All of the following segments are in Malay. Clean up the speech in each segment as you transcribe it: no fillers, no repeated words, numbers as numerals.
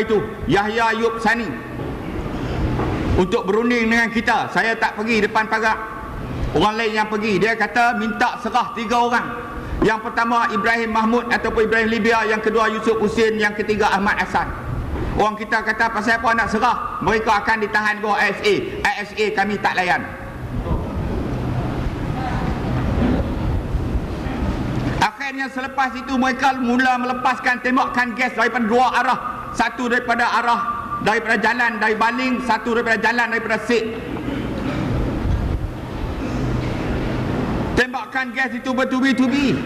itu Yahya Ayub Sani untuk berunding dengan kita. Saya tak pergi depan pagar, orang lain yang pergi. Dia kata minta serah 3 orang. Yang pertama Ibrahim Mahmud ataupun Ibrahim Libya, yang kedua Yusuf Husin, yang ketiga Ahmad Hassan. Orang kita kata pasal apa nak serah? Mereka akan ditahan bawah ISA. ISA kami tak layan. Akhirnya selepas itu mereka mula melepaskan tembakan gas daripada 2 arah. Satu daripada jalan dari Baling, satu daripada jalan daripada Sik. Tembakan gas itu bertubi-tubi,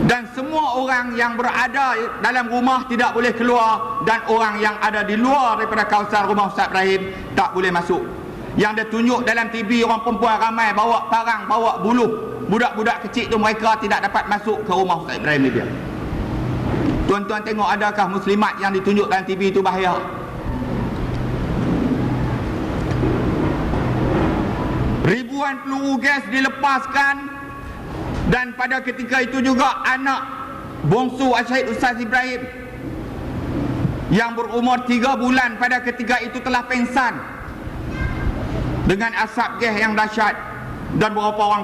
dan semua orang yang berada dalam rumah tidak boleh keluar, dan orang yang ada di luar daripada kawasan rumah Ustaz Ibrahim tak boleh masuk. Yang dia tunjuk dalam TV, orang perempuan ramai bawa parang, bawa buluh. Budak-budak kecil tu mereka tidak dapat masuk ke rumah Ustaz Ibrahim ni dia. Tuan-tuan tengok, adakah muslimat yang ditunjuk dalam TV itu bahaya? Ribuan peluru gas dilepaskan, dan pada ketika itu juga anak bongsu Syahid Ustaz Ibrahim yang berumur 3 bulan pada ketika itu telah pengsan dengan asap gas yang dahsyat, dan beberapa orang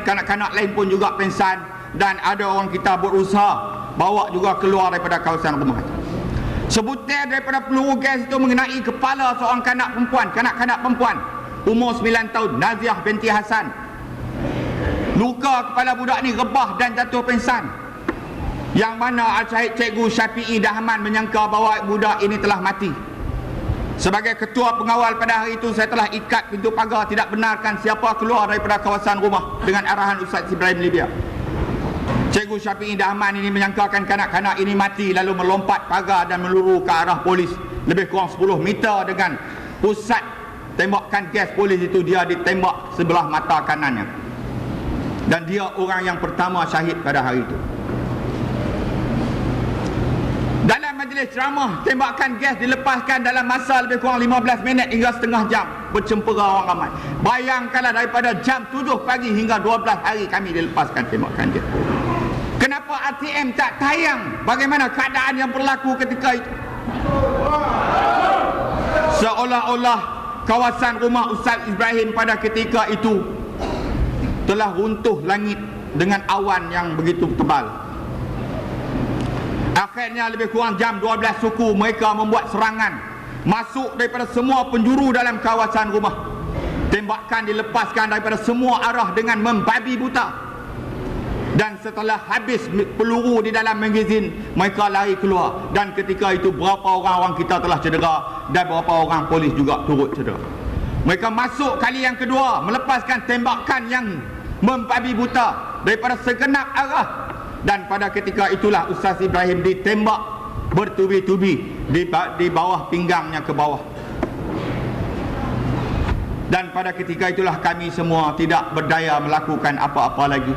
kanak-kanak lain pun juga pengsan, dan ada orang kita berusaha bawa juga keluar daripada kawasan rumah. Sebutir daripada peluru gas itu mengenai kepala seorang kanak-kanak perempuan umur 9 tahun, Naziah binti Hasan. Luka kepala budak ni rebah dan jatuh pingsan, yang mana Al-Syahid Cikgu Syafi'i Dahman menyangka bahawa budak ini telah mati. Sebagai ketua pengawal pada hari itu, saya telah ikat pintu pagar, tidak benarkan siapa keluar daripada kawasan rumah dengan arahan Ustaz Ibrahim Libya. Cikgu Syafi'i Dahman ini menyangkakan kanak-kanak ini mati, lalu melompat pagar dan meluru ke arah polis lebih kurang 10 meter dengan pusat tembakan gas polis itu. Dia ditembak sebelah mata kanannya, dan dia orang yang pertama syahid pada hari itu. Dalam majlis ceramah, tembakan gas dilepaskan dalam masa lebih kurang 15 minit hingga setengah jam, bercempera orang ramai. Bayangkanlah, daripada jam 7 pagi hingga 12 hari kami dilepaskan tembakan gas. Kenapa RTM tak tayang bagaimana keadaan yang berlaku ketika itu? Seolah-olah kawasan rumah Ustaz Ibrahim pada ketika itu telah runtuh langit dengan awan yang begitu tebal. Akhirnya lebih kurang jam 12 suku mereka membuat serangan masuk daripada semua penjuru dalam kawasan rumah. Tembakan dilepaskan daripada semua arah dengan membabi buta. Dan setelah habis peluru di dalam magazin, mereka lari keluar, dan ketika itu berapa orang kita telah cedera, dan berapa orang polis juga turut cedera. Mereka masuk kali yang kedua, melepaskan tembakan yang membabi buta daripada segenap arah, dan pada ketika itulah Ustaz Ibrahim ditembak bertubi-tubi di bawah pinggangnya ke bawah. Dan pada ketika itulah kami semua tidak berdaya melakukan apa-apa lagi.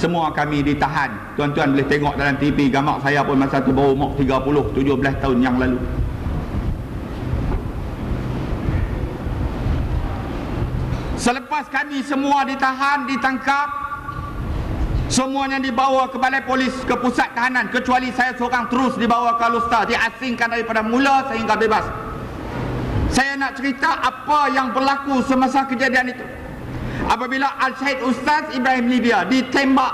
Semua kami ditahan. Tuan-tuan boleh tengok dalam TV, gambar saya pun masa tu baru umur 17 tahun yang lalu. Selepas kami semua ditahan, ditangkap, semuanya dibawa ke balai polis, ke pusat tahanan, kecuali saya seorang terus dibawa ke Alustar, diasingkan daripada mula sehingga bebas. Saya nak cerita apa yang berlaku semasa kejadian itu. Apabila Al-Syahid Ustaz Ibrahim Libya ditembak,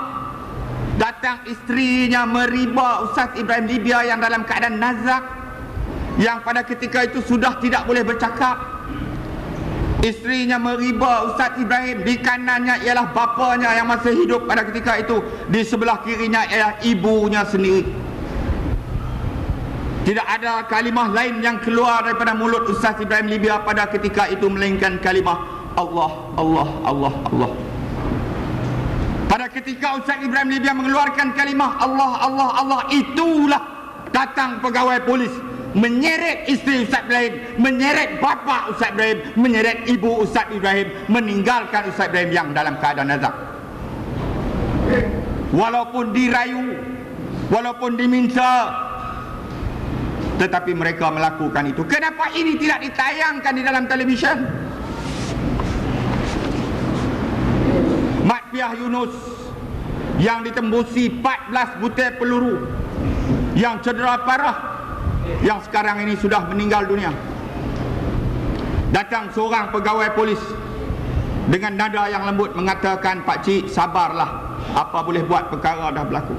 datang isterinya meriba Ustaz Ibrahim Libya yang dalam keadaan nazak, yang pada ketika itu sudah tidak boleh bercakap. Isterinya meriba Ustaz Ibrahim. Di kanannya ialah bapanya yang masih hidup pada ketika itu, di sebelah kirinya ialah ibunya sendiri. Tidak ada kalimah lain yang keluar daripada mulut Ustaz Ibrahim Libya pada ketika itu melainkan kalimah Allah, Allah, Allah, Allah. Pada ketika Ustaz Ibrahim Libya mengeluarkan kalimah Allah, Allah, Allah, itulah datang pegawai polis menyeret isteri Ustaz Ibrahim, menyeret bapa Ustaz Ibrahim, menyeret ibu Ustaz Ibrahim, meninggalkan Ustaz Ibrahim yang dalam keadaan nazak. Walaupun dirayu, walaupun diminta, tetapi mereka melakukan itu. Kenapa ini tidak ditayangkan di dalam televisyen? Matfiah Yunus yang ditembusi 14 butir peluru, yang cedera parah, yang sekarang ini sudah meninggal dunia. Datang seorang pegawai polis dengan nada yang lembut mengatakan, "Pak Cik, sabarlah, apa boleh buat, perkara dah berlaku."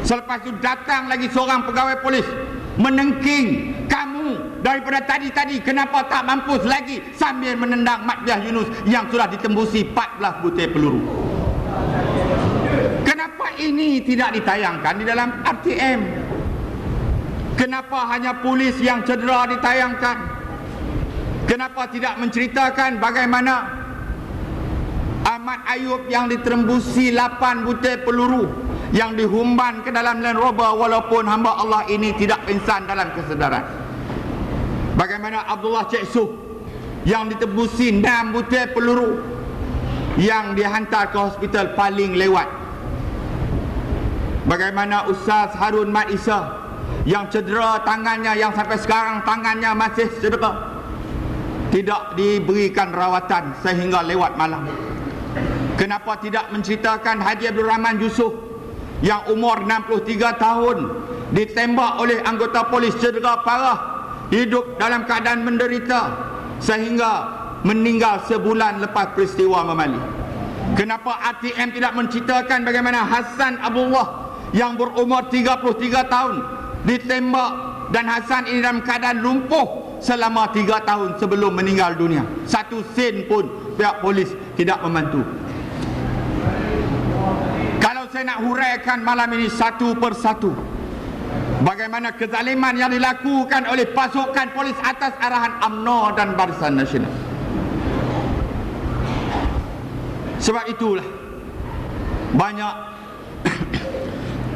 Selepas itu datang lagi seorang pegawai polis menengking, "Kamu daripada tadi-tadi kenapa tak mampus lagi?" sambil menendang Madjah Yunus yang sudah ditembusi 14 butir peluru. Kenapa ini tidak ditayangkan di dalam RTM? Kenapa hanya polis yang cedera ditayangkan? Kenapa tidak menceritakan bagaimana Ahmad Ayub yang diterembusi 8 butir peluru, yang dihumban ke dalam Land Rover walaupun hamba Allah ini tidak pingsan dalam kesedaran? Bagaimana Abdullah Cik Suh yang ditembusi 6 butir peluru, yang dihantar ke hospital paling lewat? Bagaimana Ustaz Harun Mat Isa yang cedera tangannya, yang sampai sekarang tangannya masih cedera, tidak diberikan rawatan sehingga lewat malam? Kenapa tidak menceritakan Haji Abdul Rahman Yusof yang umur 63 tahun ditembak oleh anggota polis, cedera parah, hidup dalam keadaan menderita sehingga meninggal sebulan lepas peristiwa Memali? Kenapa RTM tidak menceritakan bagaimana Hasan Abdullah yang berumur 33 tahun ditembak, dan Hasan ini dalam keadaan lumpuh selama 3 tahun sebelum meninggal dunia? Satu sen pun pihak polis tidak membantu. Kalau saya nak huraikan malam ini satu persatu, bagaimana kezaliman yang dilakukan oleh pasukan polis atas arahan UMNO dan Barisan Nasional. Sebab itulah banyak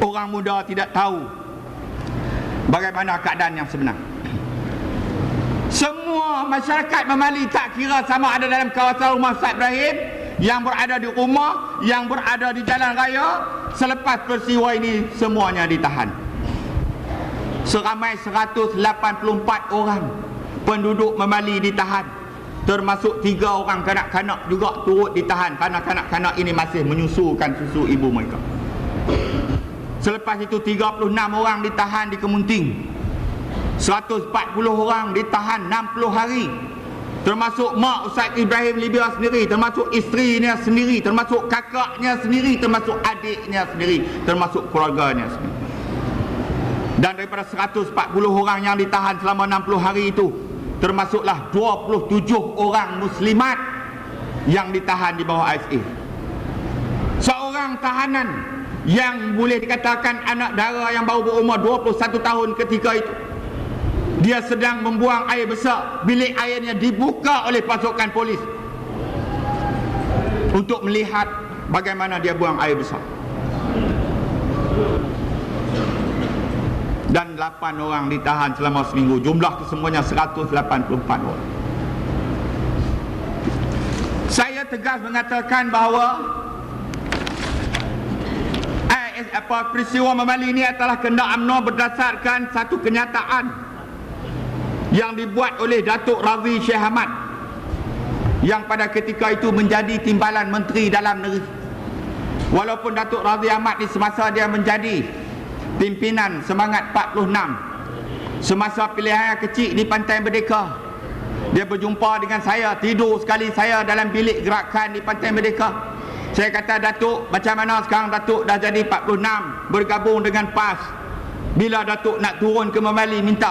orang muda tidak tahu bagaimana keadaan yang sebenar. Semua masyarakat Memali, tak kira sama ada dalam kawasan rumah Ustaz Ibrahim, yang berada di rumah, yang berada di jalan raya, selepas peristiwa ini semuanya ditahan. Seramai 184 orang penduduk Memali ditahan, termasuk 3 orang kanak-kanak juga turut ditahan kerana kanak-kanak ini masih menyusukan susu ibu mereka. Selepas itu 36 orang ditahan di Kemunting, 140 orang ditahan 60 hari, termasuk mak Ustaz Ibrahim Libya sendiri, termasuk isterinya sendiri, termasuk kakaknya sendiri, termasuk adiknya sendiri, termasuk keluarganya sendiri. Dan daripada 140 orang yang ditahan selama 60 hari itu, termasuklah 27 orang muslimat yang ditahan di bawah ASA. Seorang tahanan yang boleh dikatakan anak dara yang baru berumur 21 tahun ketika itu, dia sedang membuang air besar, bilik airnya dibuka oleh pasukan polis untuk melihat bagaimana dia buang air besar. Dan 8 orang ditahan selama seminggu. Jumlah kesemuanya 184 orang. Saya tegas mengatakan bahawa peristiwa Memali ini adalah kehendak UMNO berdasarkan satu kenyataan yang dibuat oleh Datuk Razi Syekh Ahmad, yang pada ketika itu menjadi timbalan Menteri Dalam Negeri. Walaupun Datuk Razi Ahmad di semasa dia menjadi pimpinan Semangat 46, semasa pilihan kecil di Pantai Merdeka, dia berjumpa dengan saya, tidur sekali saya dalam bilik gerakan di Pantai Merdeka. Saya kata, "Datuk, macam mana sekarang Datuk dah jadi 46, bergabung dengan PAS. Bila Datuk nak turun ke Memali minta